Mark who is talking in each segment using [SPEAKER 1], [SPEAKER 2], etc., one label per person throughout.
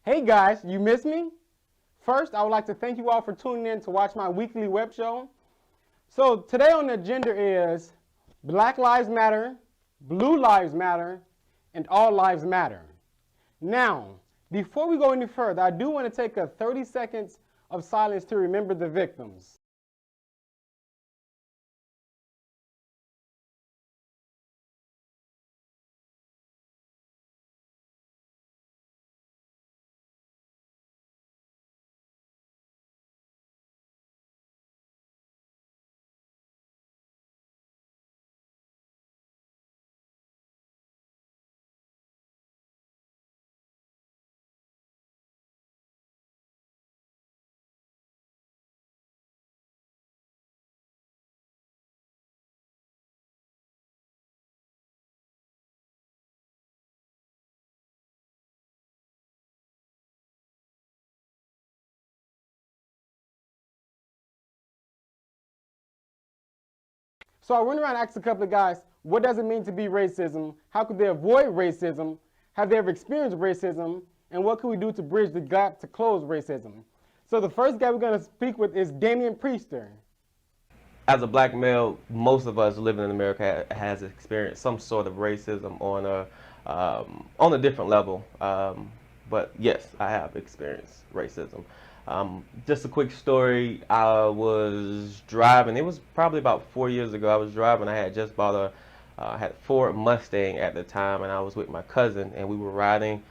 [SPEAKER 1] Hey guys, you missed me? First, I would like to thank you all for tuning in to watch my weekly web show. So today on the agenda is Black Lives Matter, Blue Lives Matter, and All Lives Matter. Now, before we go any further, I do want to take a 30 seconds of silence to remember the victims. So I went around and asked a couple of guys, what does it mean to be racism? How could they avoid racism? Have they ever experienced racism? And what can we do to bridge the gap to close racism? So the first guy we're going to speak with is Damian Priester.
[SPEAKER 2] As a black male, most of us living in America has experienced some sort of racism on a different level. But yes, I have experienced racism. Just a quick story. I was driving. It was probably about 4 years ago. I was driving. I had just bought had a Ford Mustang at the time, and I was with my cousin, and we were riding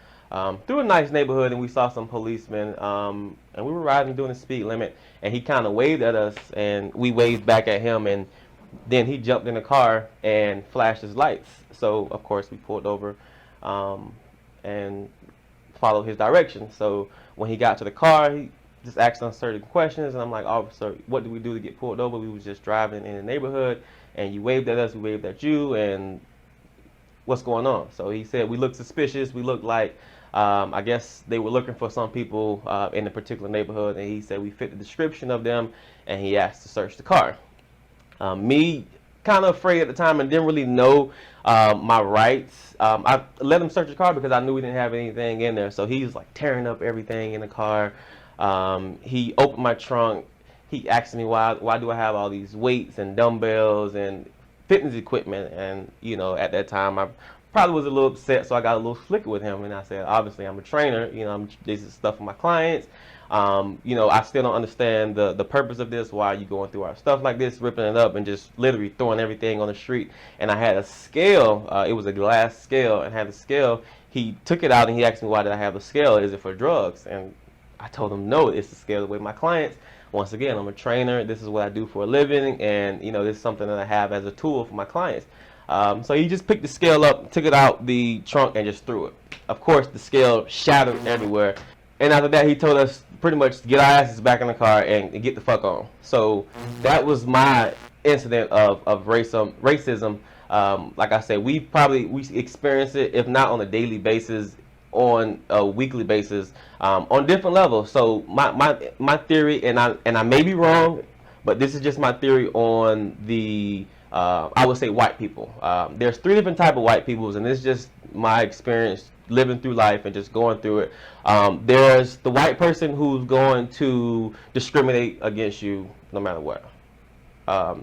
[SPEAKER 2] through a nice neighborhood, and we saw some policemen, and we were riding doing the speed limit, and he kind of waved at us, and we waved back at him, and then he jumped in the car and flashed his lights. So of course we pulled over and followed his direction. So when he got to the car, he just asked us certain questions, and I'm like, officer, what do we do to get pulled over? We was just driving in the neighborhood, and you waved at us, we waved at you, and what's going on? So he said we looked suspicious. We looked like, I guess they were looking for some people in a particular neighborhood, and he said we fit the description of them, and he asked to search the car. Me, kind of afraid at the time and didn't really know my rights. I let him search the car because I knew we didn't have anything in there. So he's like tearing up everything in the car. He opened my trunk. He asked me why do I have all these weights and dumbbells and fitness equipment, and you know, at that time I probably was a little upset, so I got a little slicker with him, and I said, obviously I'm a trainer, you know, this is stuff for my clients. You know, I still don't understand the purpose of this. Why are you going through our stuff like this, ripping it up and just literally throwing everything on the street? And I had a scale, it was a glass scale, and had the scale. He took it out and he asked me, why did I have a scale? Is it for drugs? And I told him, no, it's to scale away my clients. Once again, I'm a trainer. This is what I do for a living, and you know, this is something that I have as a tool for my clients. So he just picked the scale up, took it out the trunk, and just threw it. Of course, the scale shattered everywhere. And after that, he told us pretty much to get our asses back in the car and get the fuck on. So that was my incident of racism. Like I said, we experience it, if not on a daily basis, on a weekly basis, on different levels. So my theory, and I may be wrong, but this is just my theory on the I would say white people. There's 3 different type of white peoples, and it's just my experience living through life and just going through it. There's the white person who's going to discriminate against you no matter what.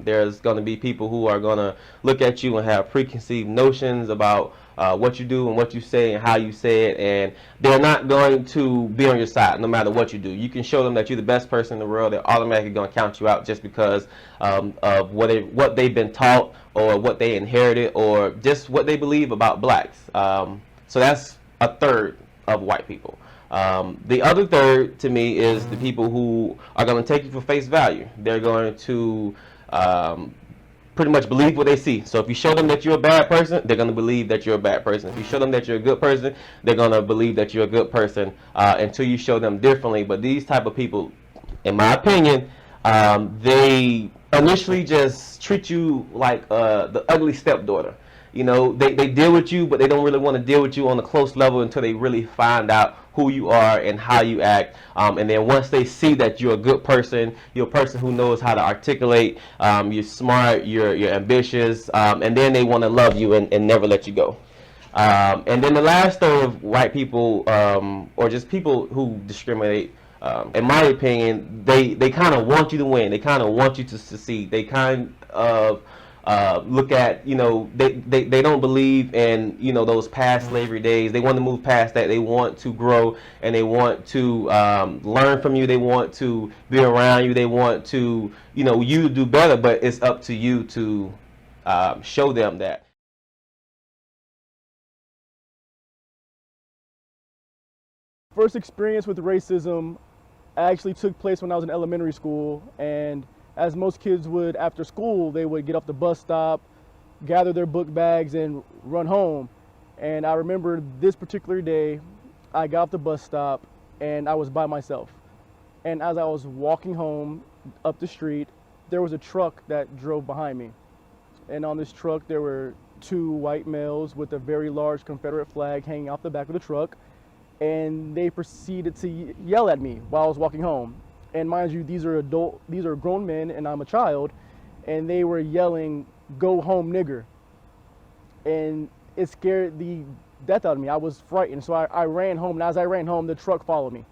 [SPEAKER 2] There's going to be people who are going to look at you and have preconceived notions about what you do and what you say and how you say it, and they're not going to be on your side no matter what you do. You can show them that you're the best person in the world, they're automatically going to count you out just because of what they've been taught, or what they inherited, or just what they believe about blacks. So that's a third of white people. The other third, to me, is the people who are going to take you for face value. They're going to pretty much believe what they see. So if you show them that you're a bad person, they're going to believe that you're a bad person. If you show them that you're a good person, they're going to believe that you're a good person until you show them differently. But these type of people, in my opinion, they initially just treat you like the ugly stepdaughter. You know, they deal with you, but they don't really want to deal with you on a close level until they really find out who you are and how you act. And then once they see that you're a good person, you're a person who knows how to articulate, you're smart, you're ambitious, and then they want to love you and never let you go. And then the last story of white people, or just people who discriminate, in my opinion, they kind of want you to win. They kind of want you to succeed. They kind of look at, they don't believe in, those past slavery days. They want to move past that. They want to grow, and they want to learn from you. They want to be around you. They want to, you do better, but it's up to you to show them that.
[SPEAKER 3] First experience with racism actually took place when I was in elementary school, and as most kids would after school, they would get off the bus stop, gather their book bags, and run home. And I remember this particular day, I got off the bus stop and I was by myself. And as I was walking home up the street, there was a truck that drove behind me. And on this truck, there were two white males with a very large Confederate flag hanging off the back of the truck. And they proceeded to yell at me while I was walking home. And mind you, these are grown men and I'm a child, and they were yelling, "Go home, nigger." And it scared the death out of me. I was frightened, so I ran home, and as I ran home, the truck followed me.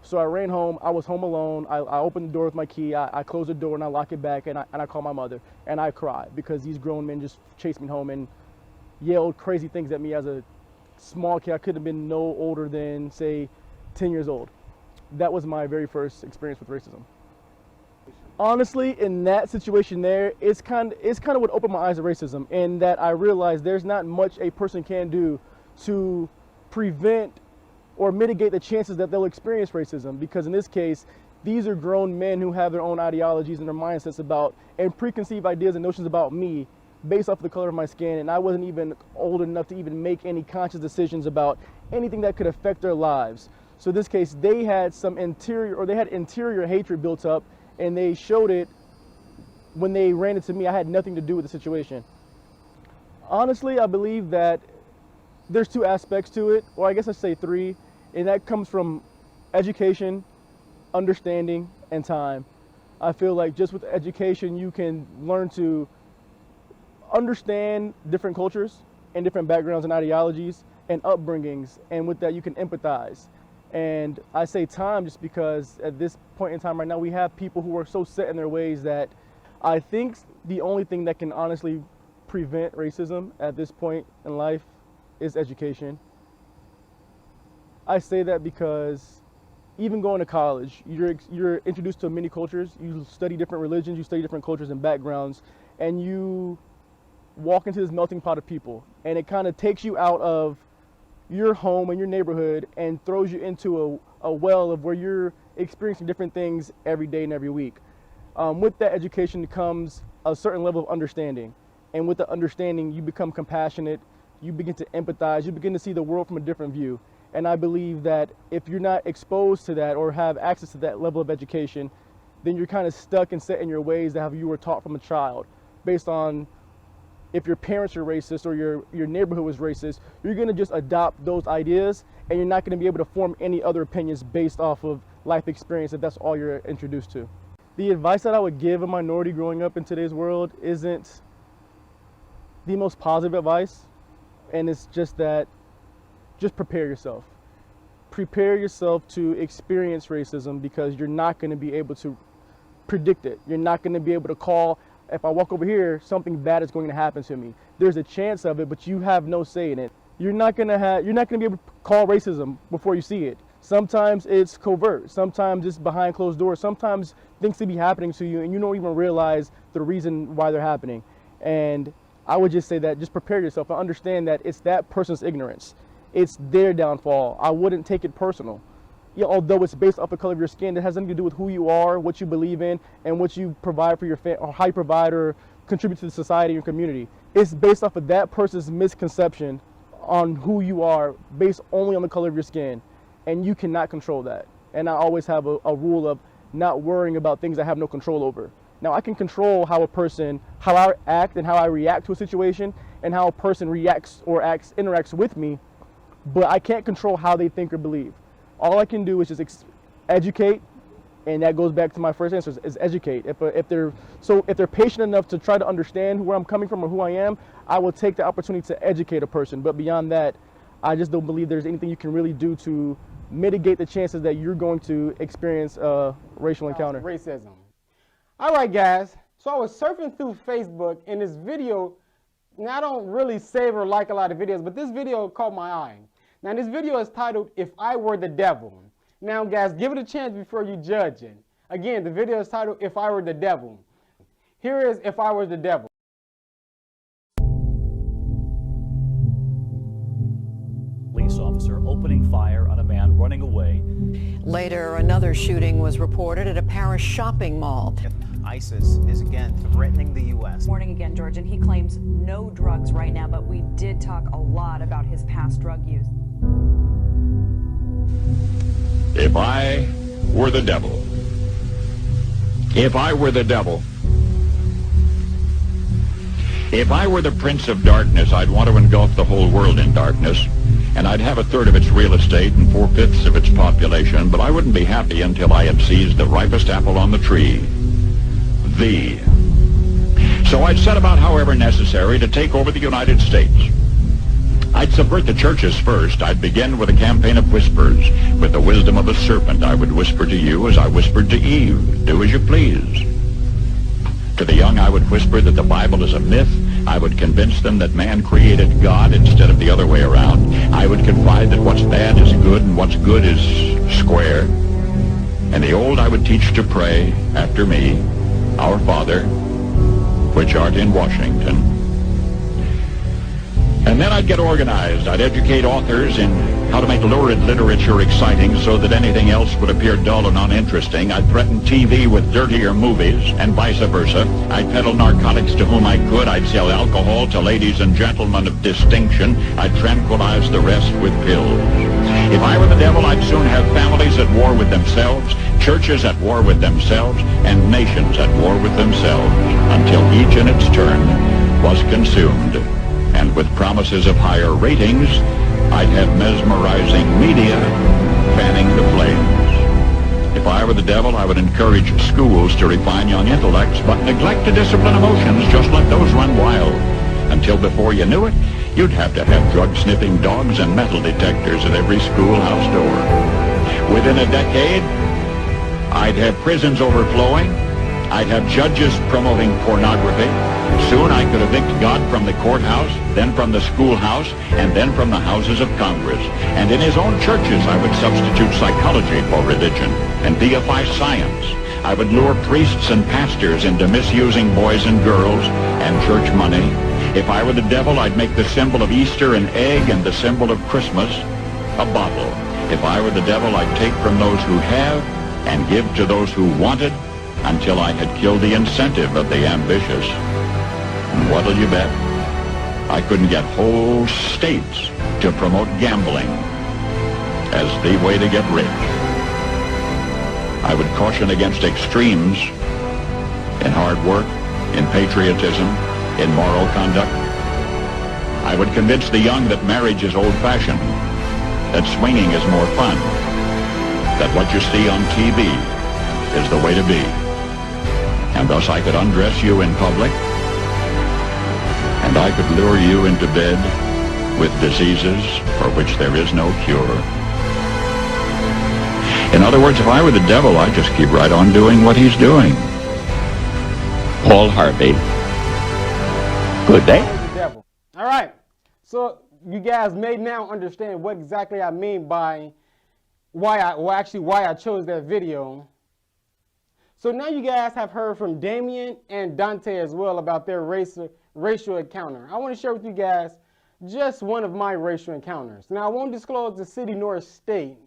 [SPEAKER 3] So I ran home. I was home alone. I opened the door with my key. I closed the door and I lock it back, and I call my mother, and I cry because these grown men just chased me home and yelled crazy things at me as a small kid. I could have been no older than, say, 10 years old. That was my very first experience with racism. Honestly, in that situation there, it's kind of what opened my eyes to racism, in that I realized there's not much a person can do to prevent or mitigate the chances that they'll experience racism. Because in this case, these are grown men who have their own ideologies and their mindsets about, and preconceived ideas and notions about me based off the color of my skin, and I wasn't even old enough to even make any conscious decisions about anything that could affect their lives. So in this case, they had interior hatred built up, and they showed it when they ran into me. I had nothing to do with the situation. Honestly, I believe that there's two aspects to it, or I guess I say three, and that comes from education, understanding, and time. I feel like just with education, you can learn to understand different cultures and different backgrounds and ideologies and upbringings, and with that you can empathize. And I say time just because at this point in time right now, we have people who are so set in their ways that I think the only thing that can honestly prevent racism at this point in life is education. I say that because even going to college, you're introduced to many cultures, you study different religions, you study different cultures and backgrounds, and you walk into this melting pot of people, and it kind of takes you out of your home and your neighborhood and throws you into a well of where you're experiencing different things every day and every week. With that education comes a certain level of understanding, and with the understanding you become compassionate, you begin to empathize, you begin to see the world from a different view. And I believe that if you're not exposed to that or have access to that level of education, then you're kind of stuck and set in your ways that you were taught from a child, based on if your parents are racist or your neighborhood was racist, you're going to just adopt those ideas, and you're not going to be able to form any other opinions based off of life experience if that's all you're introduced to. The advice that I would give a minority growing up in today's world isn't the most positive advice, and it's just that just prepare yourself. Prepare yourself to experience racism, because you're not going to be able to predict it. You're not going to be able to call, if I walk over here, something bad is going to happen to me. There's a chance of it, but you have no say in it. You're not going to be able to call racism before you see it. Sometimes it's covert. Sometimes it's behind closed doors. Sometimes things could be happening to you and you don't even realize the reason why they're happening. And I would just say that just prepare yourself and understand that it's that person's ignorance. It's their downfall. I wouldn't take it personal. Yeah, although it's based off the color of your skin, it has nothing to do with who you are, what you believe in, and what you provide for your family, or how you provide or contribute to the society and community. It's based off of that person's misconception on who you are, based only on the color of your skin, and you cannot control that. And I always have a rule of not worrying about things I have no control over. Now, I can control how I act and how I react to a situation, and how a person reacts or interacts with me, but I can't control how they think or believe. All I can do is just educate, And that goes back to my first answer, is educate. If they're patient enough to try to understand where I'm coming from or who I am, I will take the opportunity to educate a person. But beyond that, I just don't believe there's anything you can really do to mitigate the chances that you're going to experience a racial encounter.
[SPEAKER 1] Racism. All right, guys. So I was surfing through Facebook, and this video, now I don't really save or like a lot of videos, but this video caught my eye. Now this video is titled, If I Were the Devil. Now guys, give it a chance before you judge it. Again, the video is titled, If I Were the Devil. Here is If I Were the Devil.
[SPEAKER 4] Police officer opening fire on a man running away.
[SPEAKER 5] Later, another shooting was reported at a Paris shopping mall.
[SPEAKER 6] ISIS is again threatening the U.S.
[SPEAKER 7] Morning again, George, and he claims no drugs right now, but we did talk a lot about his past drug use.
[SPEAKER 8] If I were the devil, if I were the devil, if I were the prince of darkness, I'd want to engulf the whole world in darkness, and I'd have a third of its real estate and 4/5 of its population, but I wouldn't be happy until I had seized the ripest apple on the tree, thee. So I'd set about, however necessary, to take over the United States. I'd subvert the churches first. I'd begin with a campaign of whispers. With the wisdom of a serpent, I would whisper to you as I whispered to Eve, do as you please. To the young, I would whisper that the Bible is a myth. I would convince them that man created God instead of the other way around. I would confide that what's bad is good and what's good is square. And the old I would teach to pray after me, Our Father, which art in Washington. And then I'd get organized. I'd educate authors in how to make lurid literature exciting so that anything else would appear dull and uninteresting. I'd threaten TV with dirtier movies and vice versa. I'd peddle narcotics to whom I could. I'd sell alcohol to ladies and gentlemen of distinction. I'd tranquilize the rest with pills. If I were the devil, I'd soon have families at war with themselves, churches at war with themselves, and nations at war with themselves, until each in its turn was consumed. And with promises of higher ratings, I'd have mesmerizing media fanning the flames. If I were the devil, I would encourage schools to refine young intellects, but neglect to discipline emotions, just let those run wild. Until before you knew it, you'd have to have drug-sniffing dogs and metal detectors at every schoolhouse door. Within a decade, I'd have prisons overflowing. I'd have judges promoting pornography. Soon I could evict God from the courthouse, then from the schoolhouse, and then from the houses of Congress. And in his own churches I would substitute psychology for religion and deify science. I would lure priests and pastors into misusing boys and girls and church money. If I were the devil, I'd make the symbol of Easter an egg and the symbol of Christmas a bottle. If I were the devil, I'd take from those who have and give to those who wanted until I had killed the incentive of the ambitious. And what'll you bet? I couldn't get whole states to promote gambling as the way to get rich. I would caution against extremes in hard work, in patriotism, in moral conduct. I would convince the young that marriage is old-fashioned, that swinging is more fun, that what you see on TV is the way to be. And thus I could undress you in public, and I could lure you into bed with diseases for which there is no cure. In other words, if I were the devil, I'd just keep right on doing what he's doing. Paul Harvey. Good day.
[SPEAKER 1] All right. So you guys may now understand what exactly I mean by why I chose that video. So now you guys have heard from Damien and Dante as well about their racial encounter. I want to share with you guys just one of my racial encounters. Now I won't disclose the city nor state,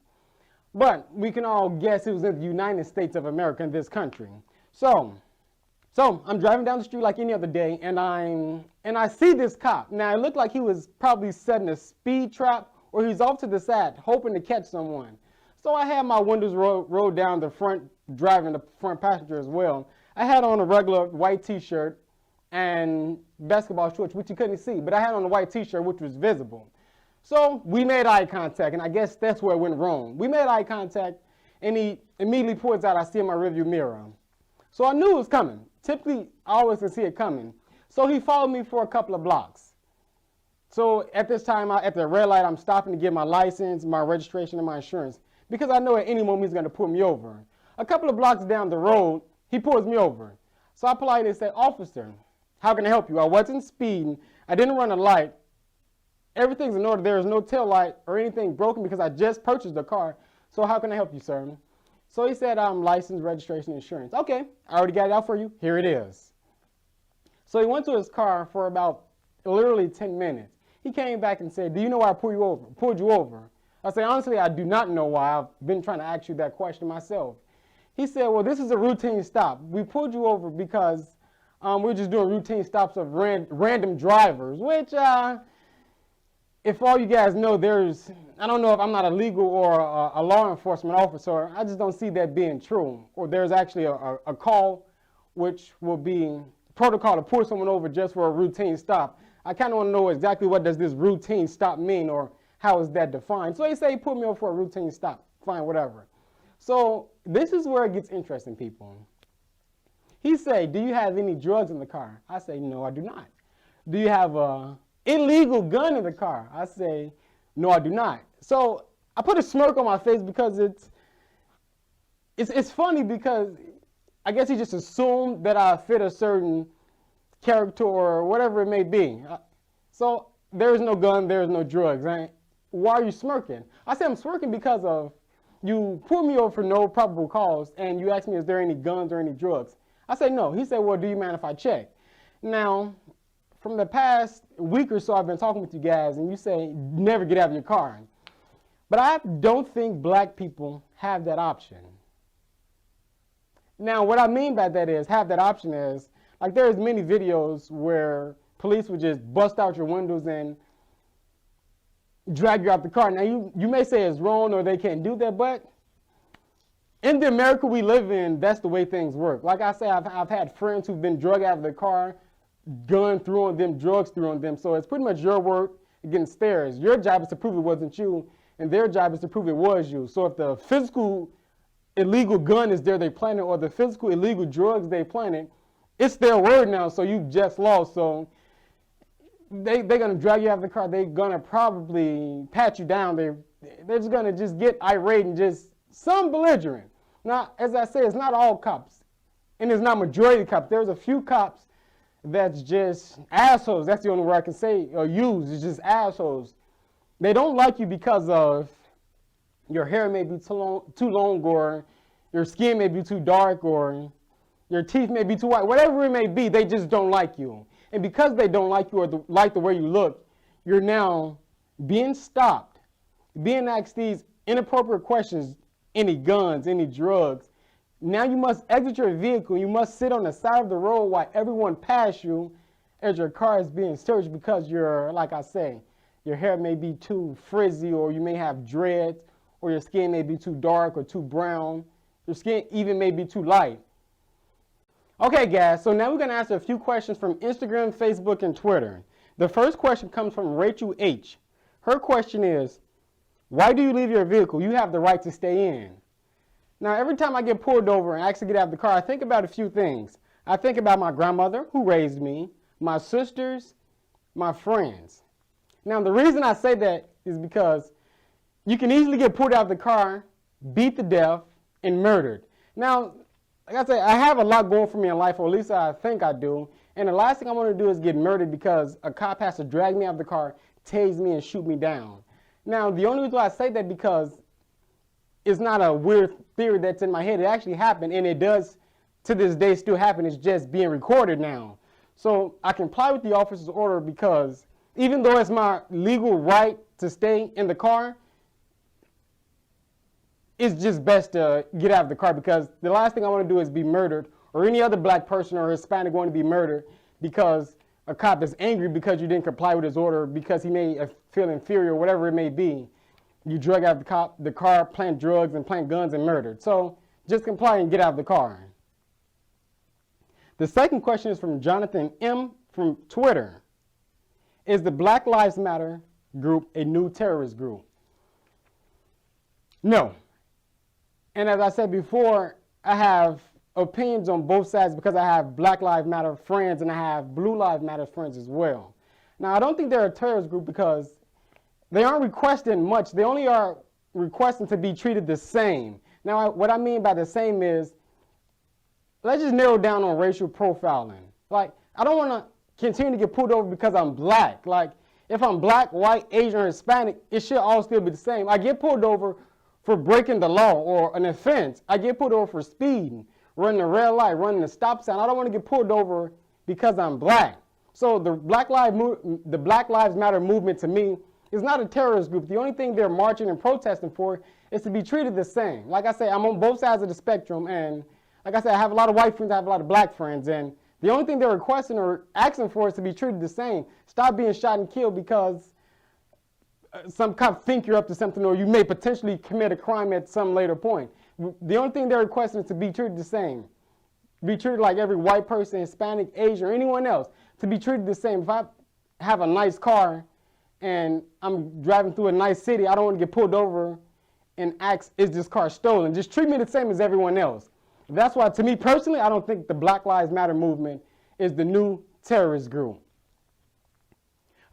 [SPEAKER 1] but we can all guess it was in the United States of America, in this country. So I'm driving down the street like any other day, and I see this cop. Now it looked like he was probably setting a speed trap, or he's off to the side hoping to catch someone. So I had my windows rolled down the front, driving the front passenger as well. I had on a regular white t-shirt and basketball shorts, which you couldn't see, but I had on a white t-shirt, which was visible. So we made eye contact, and I guess that's where it went wrong. We made eye contact, and he immediately points out, I see in my rearview mirror. So I knew it was coming. Typically, I always can see it coming. So he followed me for a couple of blocks. So at this time, at the red light, I'm stopping to get my license, my registration, and my insurance, because I know at any moment he's going to pull me over. A couple of blocks down the road, he pulls me over. So I politely say, officer, how can I help you? I wasn't speeding. I didn't run a light. Everything's in order. There is no tail light or anything broken because I just purchased the car. So how can I help you, sir? So he said, license, registration, insurance. Okay, I already got it out for you. Here it is. So he went to his car for about literally 10 minutes. He came back and said, do you know why I pulled you over? I said, honestly, I do not know why. I've been trying to ask you that question myself. He said, well, this is a routine stop. We pulled you over because we're just doing routine stops of random drivers, which, if all you guys know, I don't know if I'm not a legal or a law enforcement officer. I just don't see that being true. Or there's actually a call, which will be protocol to pull someone over just for a routine stop. I kind of want to know exactly what does this routine stop mean, or how is that defined. So he said he put me over for a routine stop. Fine, whatever. So this is where it gets interesting, people. He said, do you have any drugs in the car? I say, no, I do not. Do you have a illegal gun in the car? I say, no, I do not. So I put a smirk on my face because it's funny, because I guess he just assumed that I fit a certain character or whatever it may be. So there is no gun, there is no drugs. Right? Why are you smirking? I say I'm smirking because of you pulled me over for no probable cause and you asked me, is there any guns or any drugs? I say no. He said, well, do you mind if I check? Now, from the past week or so, I've been talking with you guys, and you say never get out of your car. But I don't think black people have that option. Now, what I mean by that is, have that option is, like there's many videos where police would just bust out your windows and drag you out the car. Now, you may say it's wrong or they can't do that, but in the America we live in, that's the way things work. Like I say, I've had friends who've been drugged out of the car, gun through on them, drugs through on them. So it's pretty much your work against theirs. Your job is to prove it wasn't you, and their job is to prove it was you. So if the physical illegal gun is there they planted, or the physical illegal drugs they planted, it's their word now, so you just lost. So they're going to drag you out of the car. They're going to probably pat you down. They're just going to just get irate and just some belligerent. Now, as I say, it's not all cops, and it's not majority cops. There's a few cops that's just assholes. That's the only word I can say or use. It's just assholes. They don't like you because of your hair may be too long, or your skin may be too dark, or your teeth may be too white. Whatever it may be, they just don't like you. And because they don't like you or like the way you look, you're now being stopped, being asked these inappropriate questions, any guns, any drugs. Now you must exit your vehicle. You must sit on the side of the road while everyone passes you as your car is being searched, because you're, like I say, your hair may be too frizzy, or you may have dreads, or your skin may be too dark or too brown. Your skin even may be too light. Okay, guys, so now we're going to answer a few questions from Instagram, Facebook, and Twitter. The first question comes from Rachel H. Her question is, why do you leave your vehicle? You have the right to stay in. Now, every time I get pulled over and actually get out of the car, I think about a few things. I think about my grandmother who raised me, my sisters, my friends. Now, the reason I say that is because you can easily get pulled out of the car, beat to death, and murdered. Now, like I say, I have a lot going for me in life, or at least I think I do. And the last thing I want to do is get murdered because a cop has to drag me out of the car, tase me, and shoot me down. Now, the only reason why I say that because it's not a weird theory that's in my head. It actually happened, and it does to this day still happen. It's just being recorded now. So I comply with the officer's order because even though it's my legal right to stay in the car, it's just best to get out of the car, because the last thing I want to do is be murdered, or any other black person or Hispanic going to be murdered because a cop is angry because you didn't comply with his order, because he may feel inferior, whatever it may be. You drug out the car, plant drugs, and plant guns, and murdered. So just comply and get out of the car. The second question is from Jonathan M. from Twitter. Is the Black Lives Matter group a new terrorist group? No. And as I said before, I have opinions on both sides because I have Black Lives Matter friends and I have Blue Lives Matter friends as well. Now, I don't think they're a terrorist group because they aren't requesting much. They only are requesting to be treated the same. Now, what I mean by the same is, let's just narrow down on racial profiling. Like, I don't want to continue to get pulled over because I'm black. Like, if I'm black, white, Asian, or Hispanic, it should all still be the same. I get pulled over for breaking the law or an offense. I get pulled over for speeding, running a red light, running a stop sign. I don't want to get pulled over because I'm black. So the Black Lives Matter movement to me is not a terrorist group. The only thing they're marching and protesting for is to be treated the same. Like I say, I'm on both sides of the spectrum, and like I said, I have a lot of white friends, I have a lot of black friends, and the only thing they're requesting or asking for is to be treated the same. Stop being shot and killed because some cop think you're up to something or you may potentially commit a crime at some later point. The only thing they're requesting is to be treated the same. Be treated like every white person, Hispanic, Asian, or anyone else, to be treated the same. If I have a nice car and I'm driving through a nice city, I don't want to get pulled over and ask, is this car stolen? Just treat me the same as everyone else. That's why, to me personally, I don't think the Black Lives Matter movement is the new terrorist group.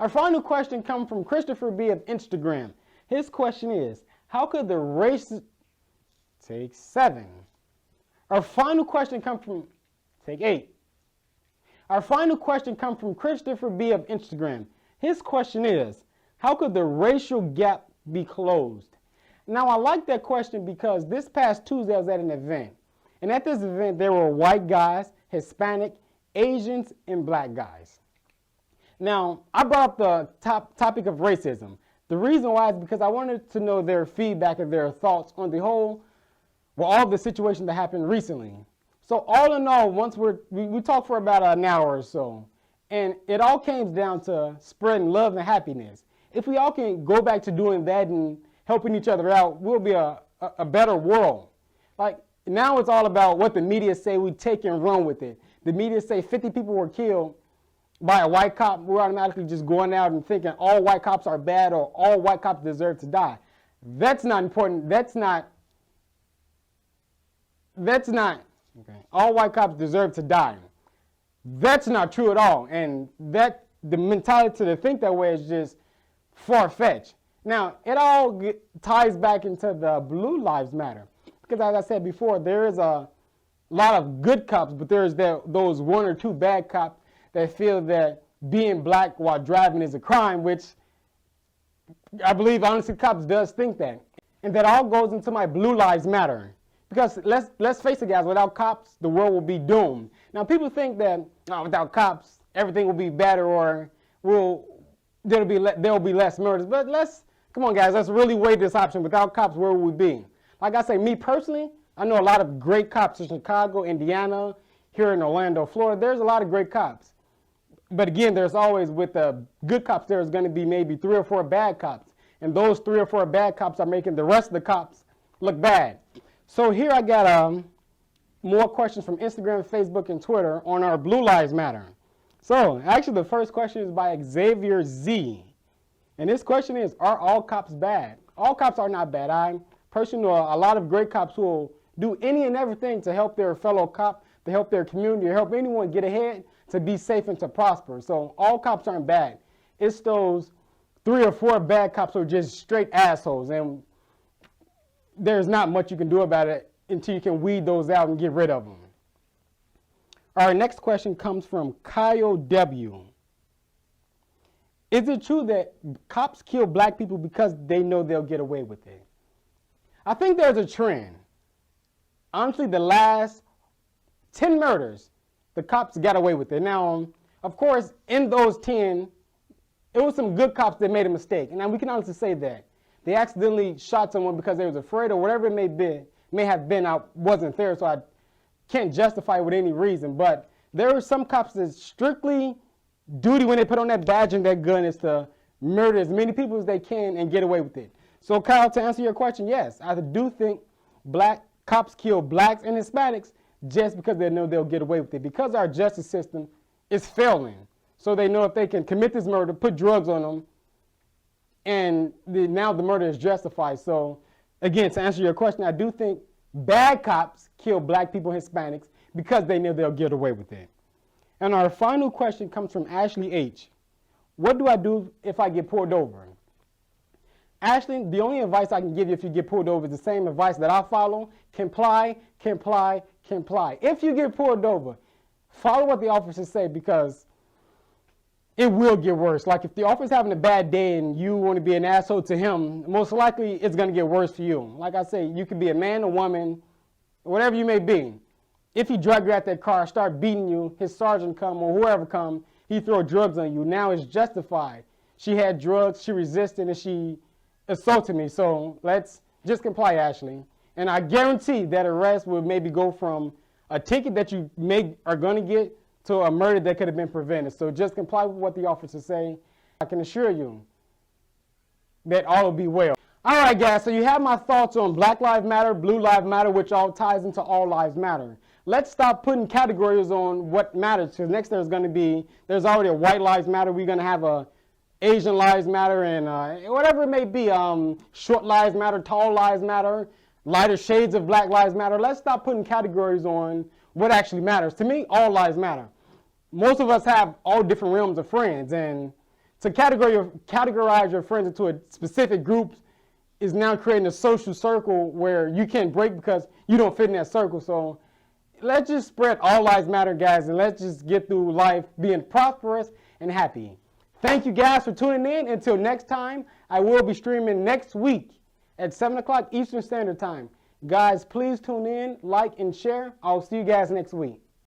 [SPEAKER 1] Our final question comes from Christopher B. of Instagram. His question is, how could the racist... Take 7. Our final question comes from... Take 8. Our final question comes from Christopher B. of Instagram. His question is, how could the racial gap be closed? Now, I like that question because this past Tuesday I was at an event. And at this event, there were white guys, Hispanic, Asians, and black guys. Now, I brought up the topic of racism. The reason why is because I wanted to know their feedback and their thoughts on the whole, well, all the situations that happened recently. So all in all, once we talked for about an hour or so, and it all came down to spreading love and happiness. If we all can go back to doing that and helping each other out, we'll be a better world. Like, now it's all about what the media say, we take and run with it. The media say 50 people were killed by a white cop. We're automatically just going out and thinking all white cops are bad or all white cops deserve to die. That's not important. That's not, okay. All white cops deserve to die. That's not true at all. And the mentality to think that way is just far-fetched. Now, it all ties back into the Blue Lives Matter. Because as I said before, there is a lot of good cops, but there's those 1 or 2 bad cops that feel that being black while driving is a crime, which I believe honestly cops does think that. And that all goes into my Blue Lives Matter. Because let's face it, guys, without cops, the world will be doomed. Now, people think that without cops, everything will be better or there will be less murders. But come on, guys, let's really weigh this option. Without cops, where would we be? Like I say, me personally, I know a lot of great cops in Chicago, Indiana, here in Orlando, Florida. There's a lot of great cops. But again, there's always, with the good cops, there's going to be maybe 3 or 4 bad cops. And those 3 or 4 bad cops are making the rest of the cops look bad. So here I got more questions from Instagram, Facebook, and Twitter on our Blue Lives Matter. So actually the first question is by Xavier Z. And this question is, are all cops bad? All cops are not bad. I personally know a lot of great cops who will do any and everything to help their fellow cop, to help their community, to help anyone get ahead, to be safe and to prosper. So all cops aren't bad. It's those 3 or 4 bad cops who are just straight assholes. And there's not much you can do about it until you can weed those out and get rid of them. Our next question comes from Kyle W. Is it true that cops kill black people because they know they'll get away with it? I think there's a trend. Honestly, the last 10 murders, the cops got away with it. Now, of course, in those 10, it was some good cops that made a mistake. And now we can honestly say that. They accidentally shot someone because they was afraid or whatever it may have been. I wasn't there, so I can't justify it with any reason. But there are some cops that strictly duty when they put on that badge and that gun is to murder as many people as they can and get away with it. So Kyle, to answer your question, yes, I do think black cops kill blacks and Hispanics just because they know they'll get away with it. Because our justice system is failing. So they know if they can commit this murder, put drugs on them, and now the murder is justified. So again, to answer your question, I do think bad cops kill black people and Hispanics because they know they'll get away with it. And our final question comes from Ashley H. What do I do if I get pulled over? Ashley, the only advice I can give you if you get pulled over is the same advice that I follow. Comply, comply, comply. If you get pulled over, follow what the officers say, because it will get worse. Like if the officer's having a bad day and you want to be an asshole to him, most likely it's going to get worse for you. Like I say, you could be a man, a woman, whatever you may be. If he drug you out that car, start beating you, his sergeant come or whoever come, he throw drugs on you. Now it's justified. She had drugs, she resisted, and she assaulted me. So let's just comply, Ashley. And I guarantee that arrest will maybe go from a ticket that you are going to get to a murder that could have been prevented. So just comply with what the officers say. I can assure you that all will be well. All right, guys, so you have my thoughts on Black Lives Matter, Blue Lives Matter, which all ties into All Lives Matter. Let's stop putting categories on what matters, because next there's already a White Lives Matter. We're going to have a Asian Lives Matter, and whatever it may be, Short Lives Matter, Tall Lives Matter, lighter shades of Black Lives Matter. Let's stop putting categories on what actually matters. To me, all lives matter. Most of us have all different realms of friends, and to categorize your friends into a specific group is now creating a social circle where you can't break because you don't fit in that circle. So let's just spread all lives matter, guys, and let's just get through life being prosperous and happy. Thank you, guys, for tuning in. Until next time, I will be streaming next week at 7 o'clock Eastern Standard Time. Guys, please tune in, like, and share. I'll see you guys next week.